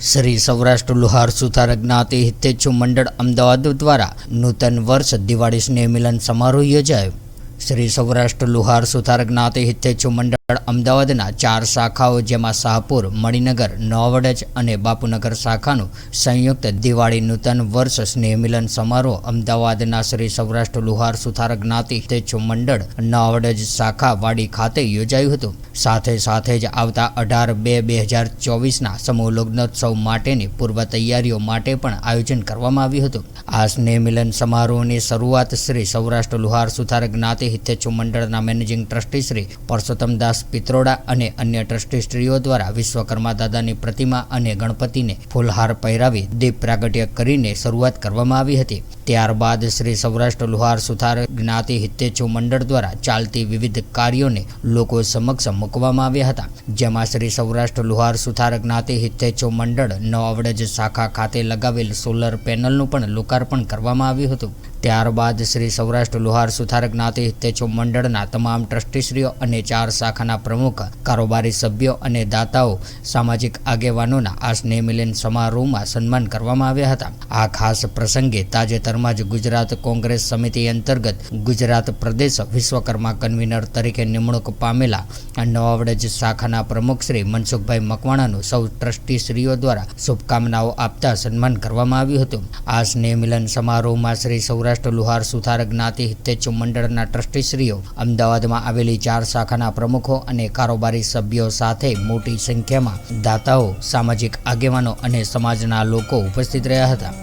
શ્રી સૌરાષ્ટ્ર લુહાર સુથાર જ્ઞાતિ હિતેચ્છુ મંડળ અમદાવાદ દ્વારા નૂતન વર્ષ દિવાળી સ્નેહ મિલન સમારોહ યોજાયો। શ્રી સૌરાષ્ટ્ર લુહાર સુથાર જ્ઞાતિ હિતેચ્છુ મંડળ અમદાવાદના 4 શાખાઓ જેમાં શાહપુર, મણિનગર, નવાવડજ અને બાપુનગર શાખાનું સંયુક્ત દિવાળી નૂતન વર્ષ સ્નેહ મિલન સમારોહ અમદાવાદના શ્રી સૌરાષ્ટ્ર લુહાર સુથાર જ્ઞાતિ હિતેચ્છુ મંડળ નવાવડજ શાખા વાડી ખાતે યોજાયું હતું। સાથે જ આવતા 18/2/2024ના સમૂહ લગ્નોત્સવ માટેની પૂર્વ તૈયારીઓ માટે પણ આયોજન કરવામાં આવ્યું હતું। આ સ્નેહ મિલન સમારોહની શરૂઆત શ્રી સૌરાષ્ટ્ર લુહાર સુથાર જ્ઞાતિ હિતેચ્છુ મંડળના મેનેજિંગ ટ્રસ્ટી શ્રી પરસોત્તમદાસ પિત્રોડા અને અન્ય ટ્રસ્ટીશ્રીઓ દ્વારા વિશ્વકર્મા દાદાની પ્રતિમા અને ગણપતિને ફૂલહાર પહેરાવી દીપ પ્રાગટ્ય કરીને શરૂઆત કરવામાં આવી હતી। ત્યારબાદ શ્રી સૌરાષ્ટ્ર લુહાર સુથાર જ્ઞાતિ હિતેચ્છુ મંડળ દ્વારા ચાલતી વિવિધ કાર્યોને લોકો સમક્ષ મૂકવામાં આવ્યા હતા, જેમાં શ્રી સૌરાષ્ટ્ર લુહાર સુથાર જ્ઞાતિ હિતેચ્છુ મંડળ નવાવડજ શાખા ખાતે લગાવેલ સોલર પેનલનું પણ લોકાર્પણ કરવામાં આવ્યું હતું। ત્યારબાદ શ્રી સૌરાષ્ટ્ર લુહાર સુથાર જ્ઞાતિ હિતેચ્છુ મંડળના તમામ ટ્રસ્ટીશ્રીઓ અને 4 શાખાના પ્રમુખ, કારોબારી સભ્યો અને દાતાઓ, સામાજિક આગેવાનોના આ સ્નેહ મિલન સમારોહમાં સન્માન કરવામાં આવ્યા હતા। આ ખાસ પ્રસંગે તાજેતરમાં જ ગુજરાત કોંગ્રેસ સમિતિ અંતર્ગત ગુજરાત પ્રદેશ વિશ્વકર્મા કન્વીનર તરીકે નિમણૂક પામેલા નવાવડજ શાખાના પ્રમુખ શ્રી મનસુખભાઈ મકવાણાનું સૌ ટ્રસ્ટીશ્રીઓ દ્વારા શુભકામનાઓ આપતા સન્માન કરવામાં આવ્યું હતું। આ સ્નેહ મિલન સમારોહમાં શ્રી સૌરાષ્ટ્ર લુહાર સુથાર જ્ઞાતિ હિતેચ્છુ મંડળના ટ્રસ્ટીશ્રીઓ, અમદાવાદમાં આવેલી 4 શાખાના પ્રમુખો અને કારોબારી સભ્યો સાથે મોટી સંખ્યામાં દાતાઓ, સામાજિક આગેવાનો અને સમાજના લોકો ઉપસ્થિત રહ્યા હતા।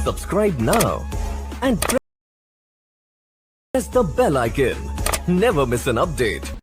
Subscribe now and press the bell icon. Never miss an update.